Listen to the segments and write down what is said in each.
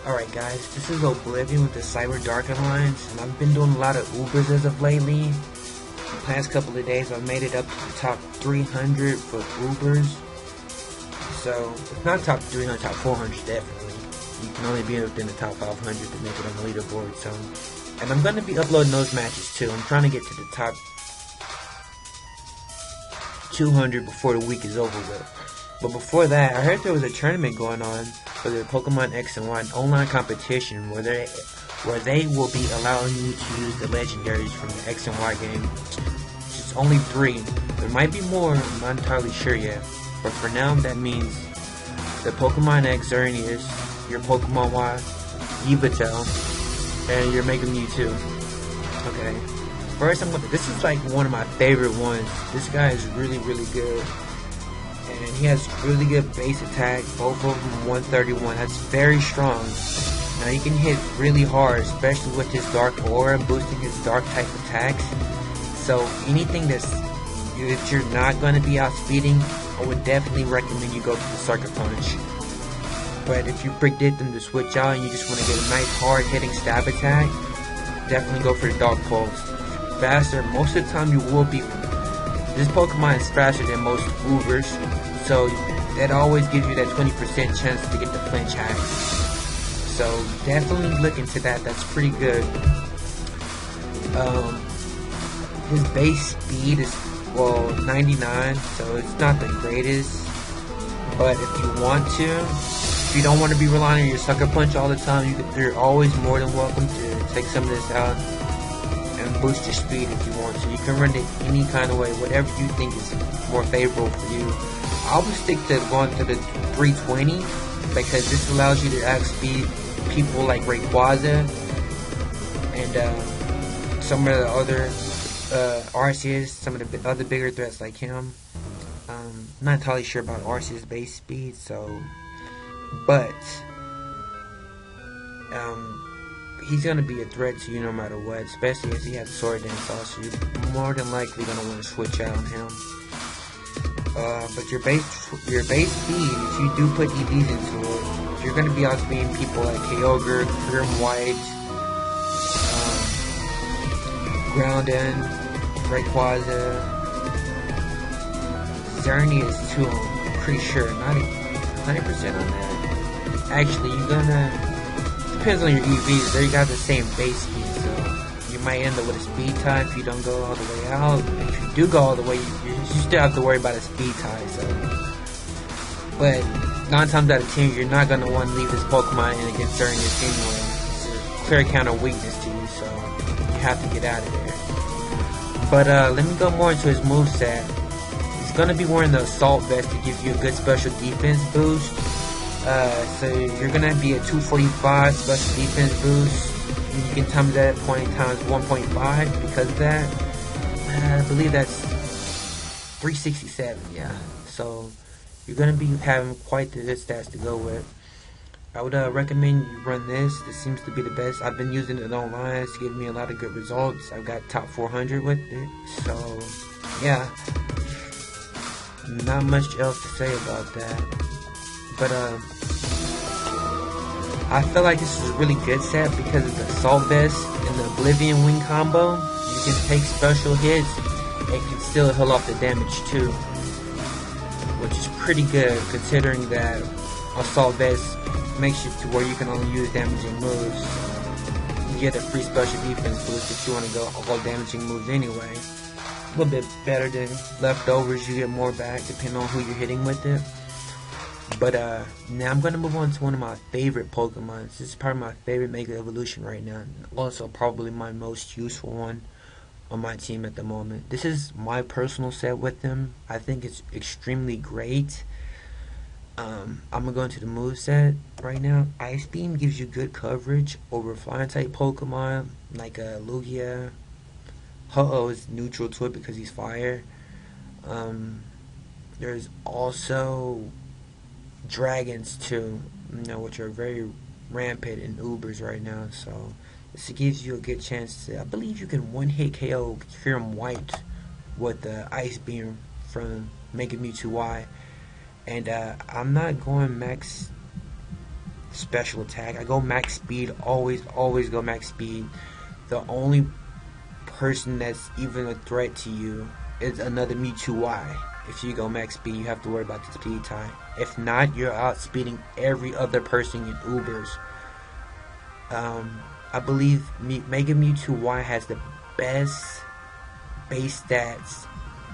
Alright guys, this is Oblivion with the Cyber Dark Alliance, and I've been doing a lot of Ubers as of lately. The past couple of days I've made it up to the top 300 for Ubers. So, if not top 300, top 400 definitely. You can only be within the top 500 to make it on the leaderboard, so. And I'm going to be uploading those matches too. I'm trying to get to the top 200 before the week is over with. But before that, I heard there was a tournament going on for the Pokemon X and Y online competition where they will be allowing you to use the legendaries from the X and Y game. It's only 3. There might be more, I'm not entirely sure yet. But for now, that means the Pokemon X Xerneas, your Pokemon Y Yveltal, and your Mega Mewtwo. Okay. First, this is like one of my favorite ones. This guy is really good. And he has really good base attack, both of them 131. That's very strong. Now he can hit really hard, especially with his Dark Aura, boosting his Dark type attacks. So anything if you're not going to be outspeeding, I would definitely recommend you go for the Sucker Punch. But if you predict them to switch out and you just want to get a nice hard hitting stab attack, definitely go for the Dark Pulse. Faster, most of the time you will be. This Pokemon is faster than most Ubers, so that always gives you that 20% chance to get the flinch hack. So definitely look into that. That's pretty good. His base speed is 99, so it's not the greatest. But if you want to, if you don't want to be relying on your Sucker Punch all the time, you're always more than welcome to take some of this out and boost your speed if you want to. You can run it any kind of way, whatever you think is more favorable for you. I would stick to going to the 320 because this allows you to outspeed people like Rayquaza and some of the other Arceus, some of the other bigger threats like him. Not entirely sure about Arceus base speed, but he's going to be a threat to you no matter what, especially if he has Sword Dance also. You're more than likely going to want to switch out on him. But your base speed, if you do put EVs into it, you're going to be outspeeding people like Kyogre, Grim White, Groudon, Rayquaza, Xerneas too, I'm pretty sure. Not 100% on that. Actually, you're gonna... Depends on your EVs. They got the same base speed, so you might end up with a speed tie if you don't go all the way out. If you do go all the way, you still have to worry about a speed tie. So, but 9 times out of 10, you're not gonna want to leave this Pokemon in against Xerneas anyway. It's a clear counter weakness to you, so you have to get out of there. But let me go more into his moveset. He's gonna be wearing the Assault Vest to give you a good special defense boost. So you're gonna be at 245 special defense boost. And you can time that at point times 1.5 because of that. I believe that's 367. Yeah. So you're gonna be having quite the good stats to go with. I would recommend you run this. This seems to be the best. I've been using it online. It's giving me a lot of good results. I've got top 400 with it. So yeah. Not much else to say about that. But I feel like this is a really good set because of the Assault Vest and the Oblivion Wing combo. You can take special hits and can still heal off the damage too, which is pretty good considering that Assault Vest makes you to where you can only use damaging moves. You get a free special defense boost if you want to go all damaging moves anyway. A little bit better than leftovers. You get more back depending on who you're hitting with it. But now I'm going to move on to one of my favorite Pokemon. This is probably my favorite Mega Evolution right now. Also probably my most useful one on my team at the moment. This is my personal set with him. I think it's extremely great. I'm going to go into the moveset right now. Ice Beam gives you good coverage over flying type Pokemon like Lugia. Ho-Oh is neutral to it because he's fire. There's also dragons too, which are very rampant in Ubers right now, so this gives you a good chance to, I believe you can one-hit KO Grim White with the Ice Beam from Mega Mewtwo Y, and I'm not going max special attack. I go max speed, always go max speed. The only person that's even a threat to you is another Metwo Y. If you go max speed, you have to worry about the speed tie. If not, you're outspeeding every other person in Ubers. I believe Mega Metwo Y has the best base stats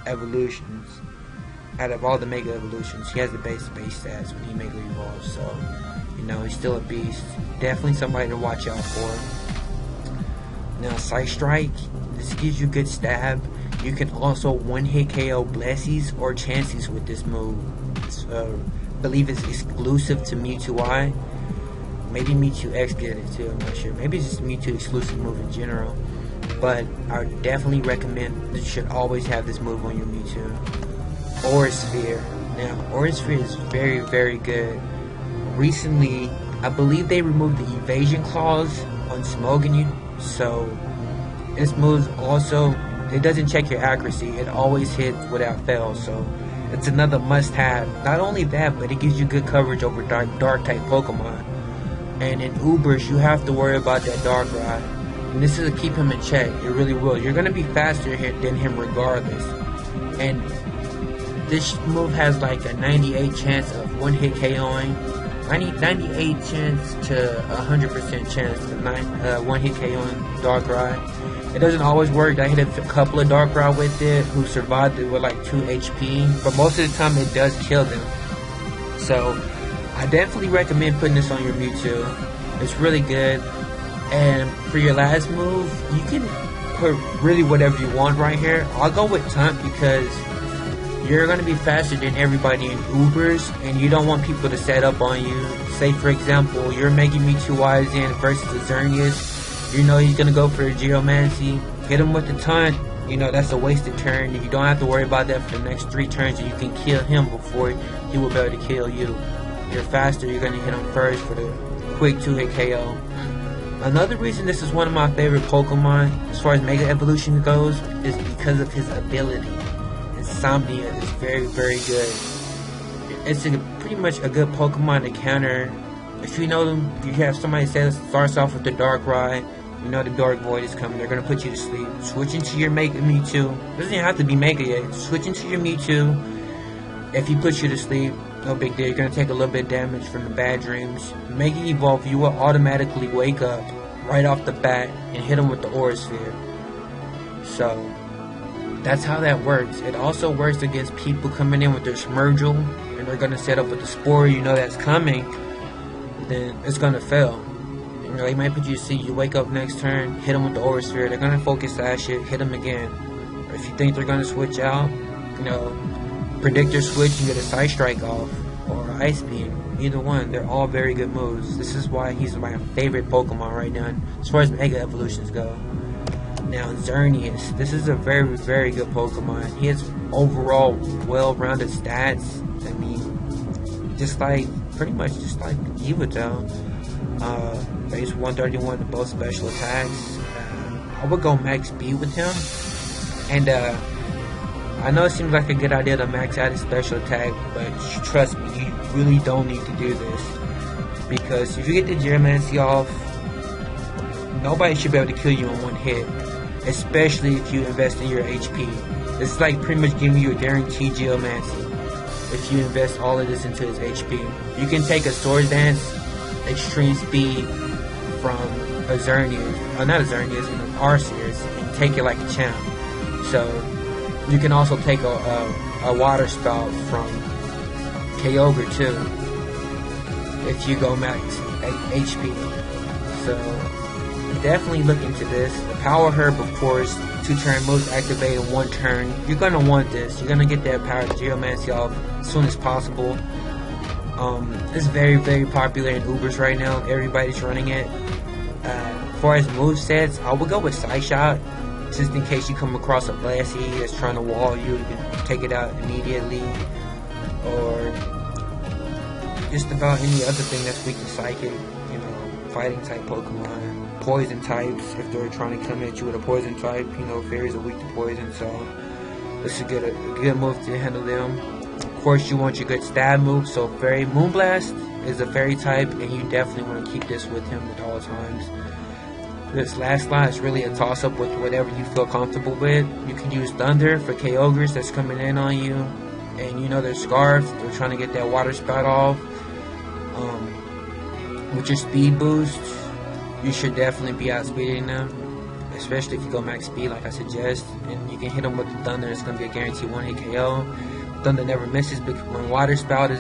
evolutions. Out of all the Mega Evolutions, he has the base stats when he Mega Evolves, so, you know, he's still a beast. Definitely somebody to watch out for. Now, Side Strike, this gives you good stab. You can also one-hit KO Blessies or Chances with this move. I believe it's exclusive to Metwo Y. Maybe Metwo X get it too, I'm not sure. Maybe it's just a Metwo exclusive move in general. But I definitely recommend that you should always have this move on your Metwo. Aura Sphere. Now, Aura Sphere is very, very good. Recently, I believe they removed the evasion clause on Smoking, so this move also, it doesn't check your accuracy. It always hits without fail, so it's another must-have. Not only that, but it gives you good coverage over dark type Pokemon. And in Ubers, you have to worry about that Darkrai. And this is to keep him in check. It really will. You're going to be faster than him regardless. And this move has like a 98 chance of one-hit KOing, 98 chance to 100% chance of one-hit KOing Darkrai. It doesn't always work. I hit a couple of Darkrai with it who survived it with like 2 HP, but most of the time it does kill them. So I definitely recommend putting this on your Mewtwo. It's really good. And for your last move, you can put really whatever you want right here. I'll go with Taunt because you're going to be faster than everybody in Ubers, and you don't want people to set up on you. Say, for example, you're making Metwo Y's in versus a Xerneas. You know he's going to go for a Geomancy. Hit him with the Taunt. You know, that's a wasted turn. You don't have to worry about that for the next 3 turns, and you can kill him before he will be able to kill you. You're faster, you're going to hit him first for the quick 2-hit KO. Another reason this is one of my favorite Pokemon, as far as Mega Evolution goes, is because of his ability. Insomnia is very, very good. It's pretty much a good Pokemon to counter. If you know them, you have somebody that starts off with the Darkrai, you know the Dark Void is coming, they're going to put you to sleep. Switch into your Mega Mewtwo. Doesn't have to be Mega yet. Switch into your Mewtwo. If he puts you to sleep, no big deal. You're going to take a little bit of damage from the bad dreams. Mega Evolve, you will automatically wake up right off the bat and hit him with the Aura Sphere. So that's how that works. It also works against people coming in with their Smirgle and they're going to set up with the Spore, you know that's coming, then it's going to fail. You know, they might put you to sleep, you wake up next turn, hit them with the Aura Sphere, they're going to focus that shit, hit them again. Or if you think they're going to switch out, you know, Predictor Switch and get a Side Strike off, or Ice Beam, either one, they're all very good moves. This is why he's my favorite Pokemon right now, as far as Mega Evolutions go. Now, Xerneas, this is a very, very good Pokemon. He has overall well-rounded stats. I mean, pretty much just like Yveltal. Base 131 to both special attacks. I would go max speed with him. And, I know it seems like a good idea to max out his special attack, but trust me, you really don't need to do this. Because if you get the Geomancy off, nobody should be able to kill you in one hit. Especially if you invest in your HP. It's like pretty much giving you a guaranteed Geomancy if you invest all of this into his HP. You can take a Sword Dance, Extreme Speed from a Xerneas, not a Xerneas, an Arceus, and take it like a champ. So you can also take a Water Spout from Kyogre too, if you go max HP. So definitely look into this. The Power Herb, of course, 2-turn moves activate in 1 turn. You're going to want this. You're going to get that Power Geomancy off as soon as possible. It's very, very popular in Ubers right now. Everybody's running it. As far as movesets, I would go with Side Shot. Just in case you come across a Blassie that's trying to wall you, you can take it out immediately. Or just about any other thing that's weak to Psychic. You know, fighting type Pokemon. Poison types, if they're trying to come at you with a poison type. You know, fairies are weak to poison, so this is a good move to handle them. Of course, you want your good stab move, so Fairy Moonblast is a fairy type, and you definitely want to keep this with him at all times. This last slot is really a toss-up with whatever you feel comfortable with. You can use Thunder for Kyogres that's coming in on you, and you know they're Scarfs. They're trying to get that water spout off. With your speed boost, you should definitely be outspeeding them, especially if you go max speed like I suggest. And you can hit them with the Thunder. It's going to be a guaranteed one-hit KO. Thunder never misses, but when water spout is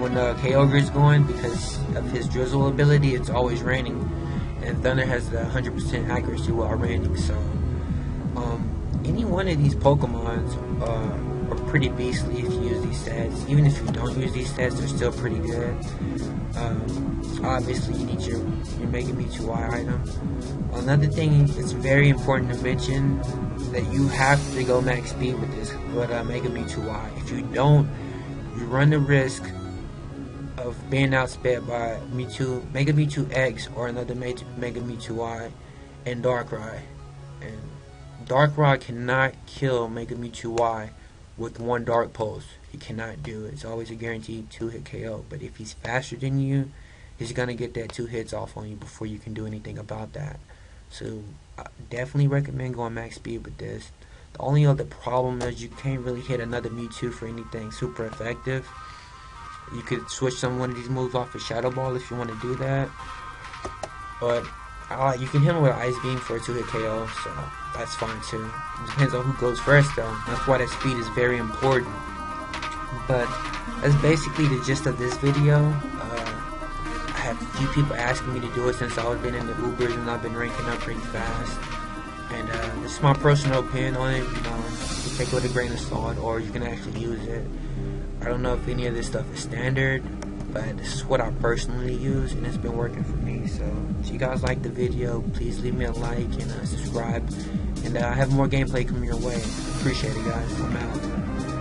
when the Kyogre is going, because of his drizzle ability, it's always raining, and Thunder has the 100% accuracy while raining. So any one of these Pokemons are pretty beastly if you use these stats. Even if you don't use these stats, they're still pretty good. Obviously you need your Mega Metwo item. Another thing that's very important to mention, that you have to go max speed with this Mega Metwo. If you don't, you run the risk of being outsped by Mega Metwo X or another Mega Metwo and Darkrai. And Darkrai cannot kill Mega Metwo with one Dark Pulse. He cannot do it. It's always a guaranteed 2-hit KO. But if he's faster than you, he's gonna get that 2 hits off on you before you can do anything about that. So I definitely recommend going max speed with this. The only other problem is you can't really hit another Mewtwo for anything super effective. You could switch one of these moves off of Shadow Ball if you want to do that. But you can hit him with Ice Beam for a 2-hit KO, so that's fine too. It depends on who goes first though. That's why that speed is very important. But that's basically the gist of this video. I have a few people asking me to do it since I've been in the Ubers and I've been ranking up pretty fast. And this is my personal opinion on it. You know, you can take it with a grain of salt, or you can actually use it. I don't know if any of this stuff is standard, but this is what I personally use, and it's been working for me. So if you guys like the video, please leave me a like and subscribe. And I have more gameplay coming your way. Appreciate it, guys. I'm out.